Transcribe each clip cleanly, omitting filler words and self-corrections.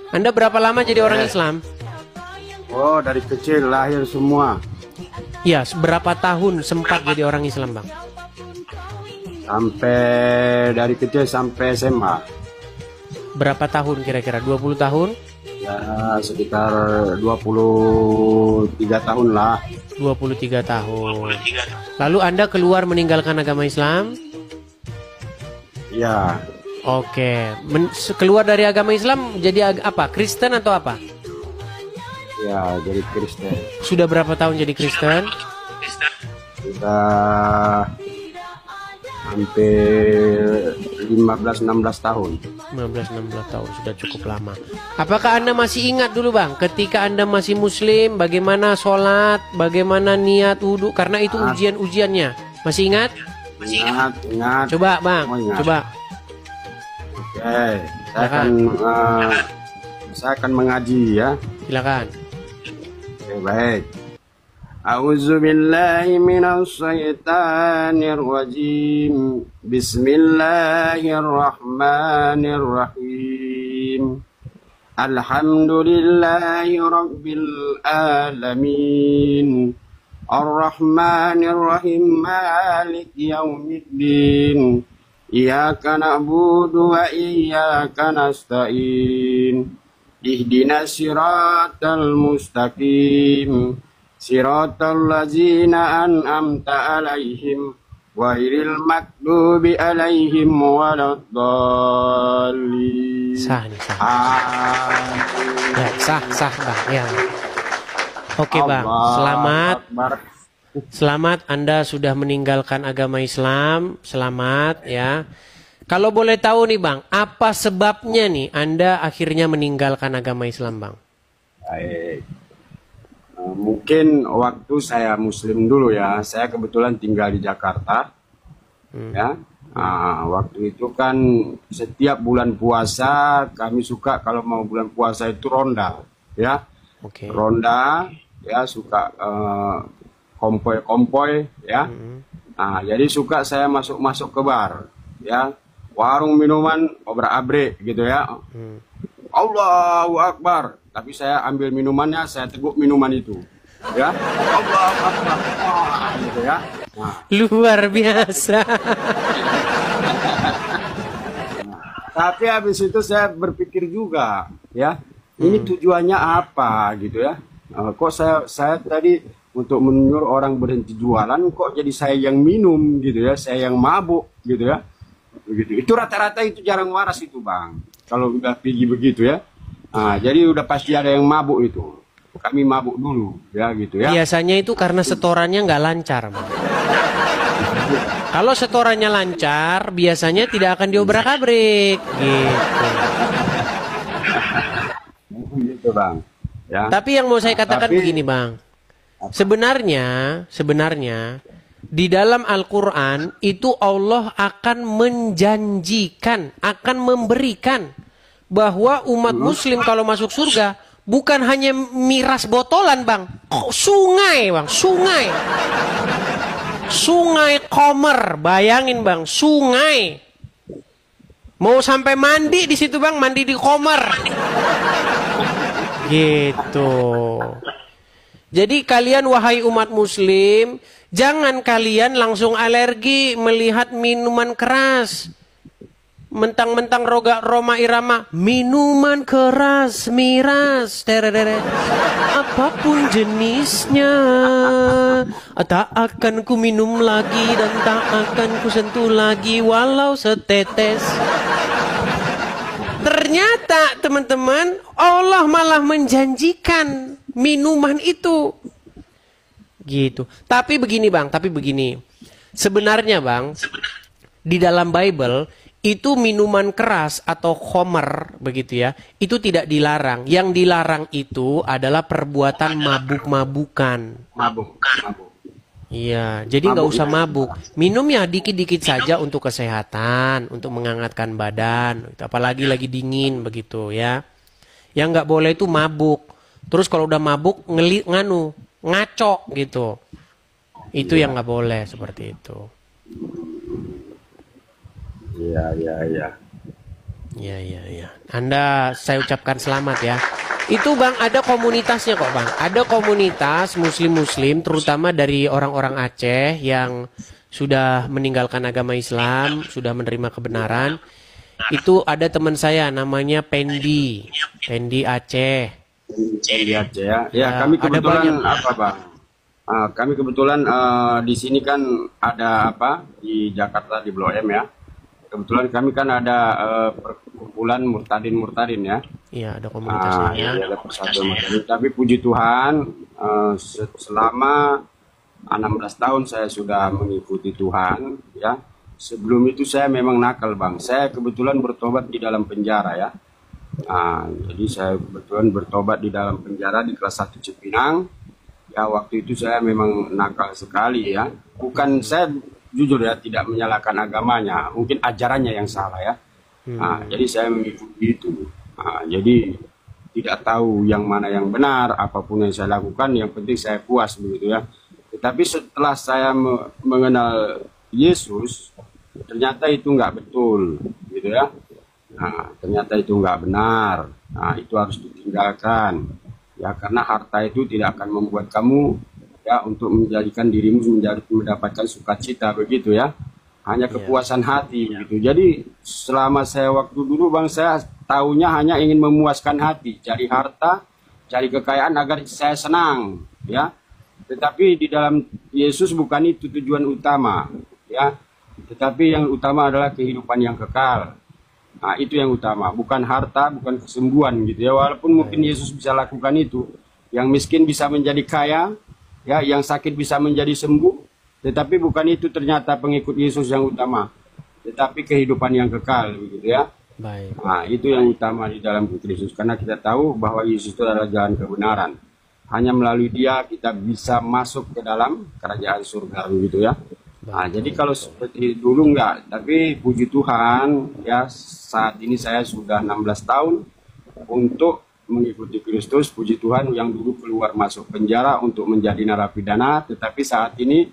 Anda berapa lama jadi orang Islam? Oh, dari kecil lahir semua. Ya, berapa tahun sempat jadi orang Islam, Bang? Sampai dari kecil sampai SMA. Berapa tahun kira-kira? 20 tahun? Ya, sekitar 23 tahun lah. 23 tahun. Lalu Anda keluar meninggalkan agama Islam? Ya, Oke. Keluar dari agama Islam jadi apa? Kristen atau apa? ya jadi Kristen. Sudah berapa tahun jadi Kristen? Sudah hampir 15-16 tahun. 15-16 tahun, sudah cukup lama. Apakah Anda masih ingat dulu, Bang, ketika Anda masih Muslim, bagaimana sholat, bagaimana niat wudhu? Karena itu ujian-ujiannya. Masih ingat? Ingat. Coba, Bang, Oh, ingat. coba. Oke, saya akan mengaji ya. Silakan. Oke, baik. A'udzubillahi minasyaitonir rajim. Bismillahirrahmanirrahim. Alhamdulillahi rabbil alamin. Ar-Rahmanir-Rahim, Maliki yaumiddin. Iyyaka na'budu wa iyyaka nasta'in. Ihdinas siratal mustaqim. Siratal ladzina an'amta 'alaihim ghairil maghdubi 'alaihim waladdallin. Sah nih, sah. Ya, sah, Bang. Ya. Oke, Bang. Selamat Anda sudah meninggalkan agama Islam. Selamat ya. Kalau boleh tahu nih, Bang, apa sebabnya nih Anda akhirnya meninggalkan agama Islam, Bang? Baik. Mungkin waktu saya Muslim dulu ya. Saya kebetulan tinggal di Jakarta. Ya. Waktu itu kan setiap bulan puasa kami suka kalau mau bulan puasa itu ronda, ya. Oke. Ronda, ya, suka kompoi-kompoi, ya. Jadi suka saya masuk ke bar, ya. Warung minuman obrak-abrik gitu ya. Allahu Akbar. Tapi saya ambil minumannya, saya teguk minuman itu. Ya. Allahu Akbar. Gitu ya. Luar biasa. Tapi habis itu saya berpikir juga, ya. Ini tujuannya apa gitu ya. Kok saya tadi untuk menyuruh orang berhenti jualan, kok jadi saya yang minum gitu ya, saya yang mabuk gitu ya. Begitu. Itu rata-rata itu jarang waras itu, Bang. Kalau udah pergi begitu ya. Jadi udah pasti ada yang mabuk itu. Kami mabuk dulu ya gitu ya. Biasanya itu karena setorannya nggak lancar, Bang. Kalau setorannya lancar, biasanya tidak akan diobrak-abrik gitu. Gitu, Bang. Ya. Tapi yang mau saya katakan begini, Bang. Sebenarnya di dalam Al-Quran itu Allah akan menjanjikan, akan memberikan bahwa umat Muslim kalau masuk surga bukan hanya miras botolan, Bang. Sungai, Bang, sungai. Sungai Komer, bayangin, Bang, sungai. Mau sampai mandi di situ, Bang, mandi di Komer. Gitu. Jadi kalian wahai umat Muslim, jangan kalian langsung alergi melihat minuman keras. Mentang-mentang Roma Irama, minuman keras, miras, tererere. Apapun jenisnya, tak akan ku minum lagi dan tak akan ku sentuh lagi walau setetes. Ternyata teman-teman, Allah malah menjanjikan minuman itu. Gitu. Tapi begini, Bang, sebenarnya, Bang, di dalam Bible itu minuman keras atau khomer begitu ya, itu tidak dilarang. Yang dilarang itu adalah perbuatan mabuk-mabukan. Mabuk. Iya, jadi nggak usah mabuk. Minum ya dikit-dikit saja untuk kesehatan, untuk menghangatkan badan. Apalagi lagi dingin begitu ya. Yang nggak boleh itu mabuk. Terus kalau udah mabuk ngaco gitu. Itu yang nggak boleh seperti itu. Iya. Iya, iya, iya. Anda saya ucapkan selamat ya. Itu Bang ada komunitasnya kok Bang. Ada komunitas muslim-muslim terutama dari orang-orang Aceh yang sudah meninggalkan agama Islam, sudah menerima kebenaran. Itu ada teman saya namanya Pendi. Pendi Aceh. Di Aceh ya. Ya, Ya, kami ada kebetulan banyak. apa, Bang? Kami kebetulan di sini kan ada apa di Jakarta di Blok M ya. Kebetulan kami kan ada perkumpulan murtadin ya. Iya, ada komunitasnya ya. Jadi ada persatuan murtadin. Tapi puji Tuhan selama 16 tahun saya sudah mengikuti Tuhan ya. Sebelum itu saya memang nakal Bang. Saya kebetulan bertobat di dalam penjara ya. Jadi saya kebetulan bertobat di dalam penjara di kelas 1 Cipinang. Ya waktu itu saya memang nakal sekali ya. Bukan saya jujur ya tidak menyalahkan agamanya, mungkin ajarannya yang salah ya. Jadi saya mengikuti itu. Jadi tidak tahu yang mana yang benar, apapun yang saya lakukan, yang penting saya puas begitu ya. Tetapi setelah saya mengenal Yesus, ternyata itu nggak betul, gitu ya. Ternyata itu nggak benar. Itu harus ditinggalkan. Ya karena harta itu tidak akan membuat kamu ya untuk menjadikan dirimu mendapatkan sukacita begitu ya. Hanya kepuasan hati gitu. Jadi selama saya waktu dulu Bang saya taunya hanya ingin memuaskan hati, cari harta, cari kekayaan agar saya senang ya. Tetapi di dalam Yesus bukan itu tujuan utama ya. Tetapi yang utama adalah kehidupan yang kekal. Itu yang utama, bukan harta, bukan kesembuhan gitu ya. Walaupun mungkin Yesus bisa lakukan itu, yang miskin bisa menjadi kaya, ya, yang sakit bisa menjadi sembuh, tetapi bukan itu ternyata pengikut Yesus yang utama, tetapi kehidupan yang kekal begitu ya. Baik. Itu yang utama di dalam Kristus, karena kita tahu bahwa Yesus itu adalah jalan kebenaran. Hanya melalui Dia kita bisa masuk ke dalam kerajaan surga begitu ya. Jadi kalau seperti dulu enggak, tapi puji Tuhan ya saat ini saya sudah 16 tahun untuk mengikuti Kristus. Puji Tuhan yang dulu keluar masuk penjara untuk menjadi narapidana, tetapi saat ini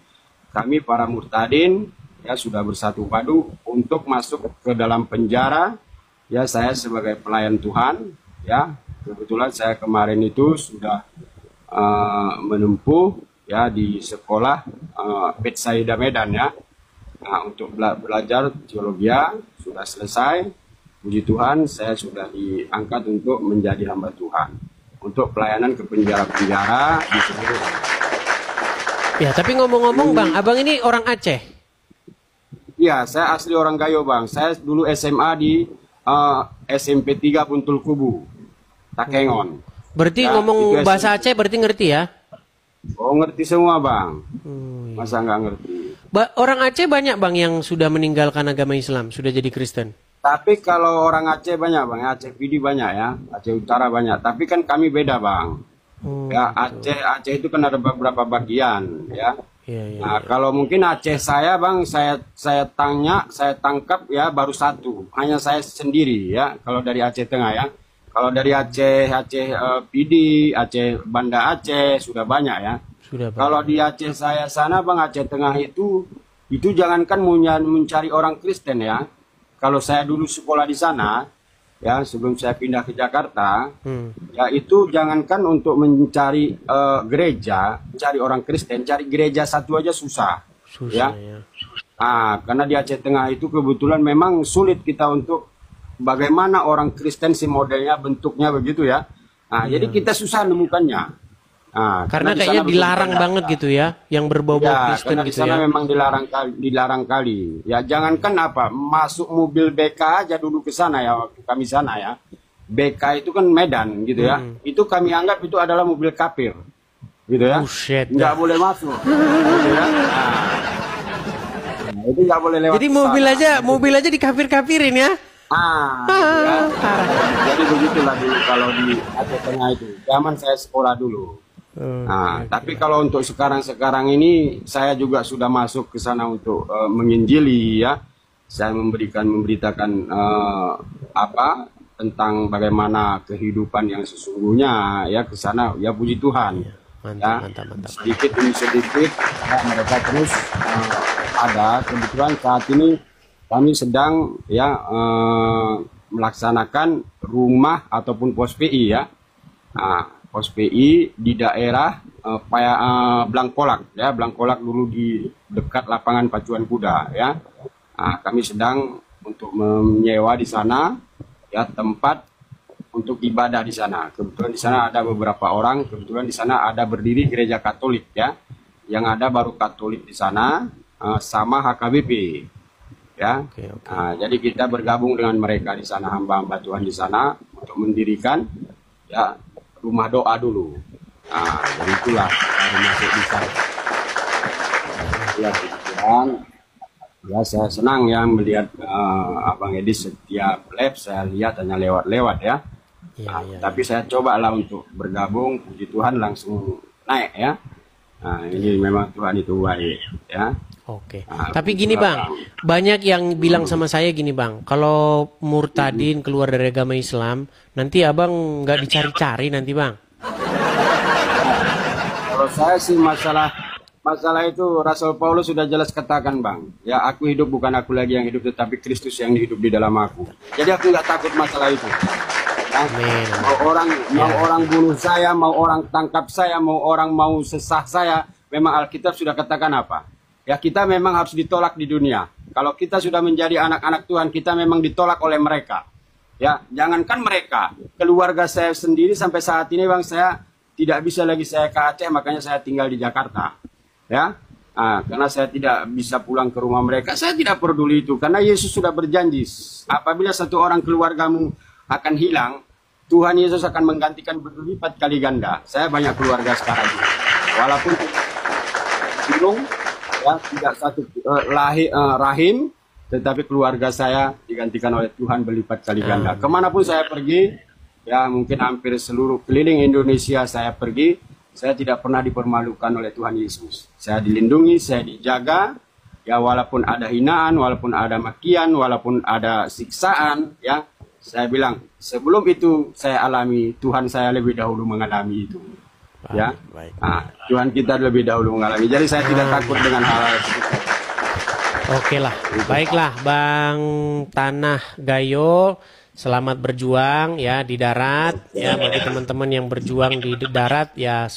kami para murtadin ya sudah bersatu padu untuk masuk ke dalam penjara. Ya saya sebagai pelayan Tuhan ya, kebetulan saya kemarin itu sudah menempuh ya di sekolah Betsaida Medan ya. Untuk belajar teologi sudah selesai. Puji Tuhan saya sudah diangkat untuk menjadi hamba Tuhan untuk pelayanan ke penjara-penjara di seluruh. Ya, tapi ngomong-ngomong Bang, Abang ini orang Aceh. Iya, saya asli orang Gayo Bang. Saya dulu SMA di SMP 3 Buntul Kubu, Takengon. Berarti Ya, ngomong itu bahasa Aceh berarti ngerti ya? Oh ngerti semua Bang. Iya. Masa nggak ngerti? Orang Aceh banyak Bang yang sudah meninggalkan agama Islam, sudah jadi Kristen. Tapi kalau orang Aceh banyak Bang, Aceh PD banyak ya, Aceh Utara banyak. Tapi kan kami beda Bang. Ya Aceh itu kan ada beberapa bagian ya. Iya. Kalau mungkin Aceh saya Bang, saya tangkap ya baru satu, hanya saya sendiri ya. Kalau dari Aceh Tengah ya. Kalau dari Aceh PD, Aceh Banda Aceh sudah banyak ya. Sudah Bang. Kalau di Aceh saya sana Bang, Aceh Tengah itu jangankan mencari orang Kristen ya. Kalau saya dulu sekolah di sana ya, sebelum saya pindah ke Jakarta, ya itu jangankan untuk mencari gereja, cari orang Kristen, cari gereja satu aja susah. Susah ya. Karena di Aceh Tengah itu kebetulan memang sulit kita untuk bagaimana orang Kristen si modelnya, bentuknya begitu ya. Jadi kita susah nemukannya. Karena kayaknya dilarang banget gitu ya, yang berbau-bau Kristen karena gitu di sana ya. memang dilarang kali. Ya jangankan apa, masuk mobil BK aja dulu ke sana ya, waktu kami sana ya. BK itu kan Medan gitu ya. Itu kami anggap itu adalah mobil kafir. Gitu ya. Nggak boleh masuk. Gitu ya. Itu nggak boleh lewat. Jadi mobil aja dikafir-kafirin ya. Gitu ya. Jadi begitulah dulu kalau di Aceh Tengah itu. Zaman saya sekolah dulu. Tapi kalau untuk sekarang ini saya juga sudah masuk ke sana untuk menginjili ya. Saya memberitakan tentang bagaimana kehidupan yang sesungguhnya ya ke sana ya, puji Tuhan. Mantap. Sedikit demi sedikit ya, mereka terus ada. Kebetulan saat ini kami sedang ya melaksanakan rumah ataupun pos PI ya. Pos PI di daerah Blangkolak ya, Blangkolak dulu di dekat lapangan pacuan kuda ya. Kami sedang untuk menyewa di sana ya tempat untuk ibadah di sana. Kebetulan di sana ada beberapa orang, kebetulan di sana ada berdiri gereja Katolik ya. Yang ada baru Katolik di sana sama HKBP ya. Okay. Jadi kita bergabung dengan mereka di sana, hamba-hamba Tuhan di sana untuk mendirikan ya rumah doa dulu. Dan itulah baru masuk di sana. Ya, Tuhan. Ya, saya senang ya melihat Abang Edi setiap live saya lihat hanya lewat-lewat ya. Tapi saya cobalah untuk bergabung, puji Tuhan langsung naik ya. Ini memang Tuhan itu baik ya. Oke. Tapi gini Bang, banyak yang bilang sama saya gini Bang, kalau murtadin keluar dari agama Islam, nanti Abang nggak dicari-cari nanti Bang. Kalau saya sih masalah itu Rasul Paulus sudah jelas katakan Bang, ya aku hidup bukan aku lagi yang hidup tetapi Kristus yang hidup di dalam aku. Jadi aku nggak takut masalah itu. Amin. Mau orang bunuh saya, mau orang tangkap saya, mau orang mau sesah saya, memang Alkitab sudah katakan apa? Ya kita memang harus ditolak di dunia. Kalau kita sudah menjadi anak-anak Tuhan, kita memang ditolak oleh mereka. Ya, jangankan mereka, keluarga saya sendiri sampai saat ini Bang, saya tidak bisa lagi saya ke Aceh, makanya saya tinggal di Jakarta. Ya, karena saya tidak bisa pulang ke rumah mereka, saya tidak peduli itu, karena Yesus sudah berjanji, apabila satu orang keluargamu akan hilang, Tuhan Yesus akan menggantikan berlipat kali ganda. Saya banyak keluarga sekarang, walaupun sulung, ya tidak satu rahim, tetapi keluarga saya digantikan oleh Tuhan berlipat kali ganda. Kemanapun saya pergi, ya mungkin hampir seluruh keliling Indonesia saya pergi, saya tidak pernah dipermalukan oleh Tuhan Yesus. Saya dilindungi, saya dijaga, ya walaupun ada hinaan, walaupun ada makian, walaupun ada siksaan, ya saya bilang sebelum itu saya alami, Tuhan saya lebih dahulu mengalami itu. Ya, Tuhan kita lebih dahulu mengalami. Jadi saya tidak takut dengan hal-hal seperti itu. Oke lah, baiklah Bang Tanah Gayo, selamat berjuang ya di darat ya, bagi teman-teman yang berjuang di darat ya.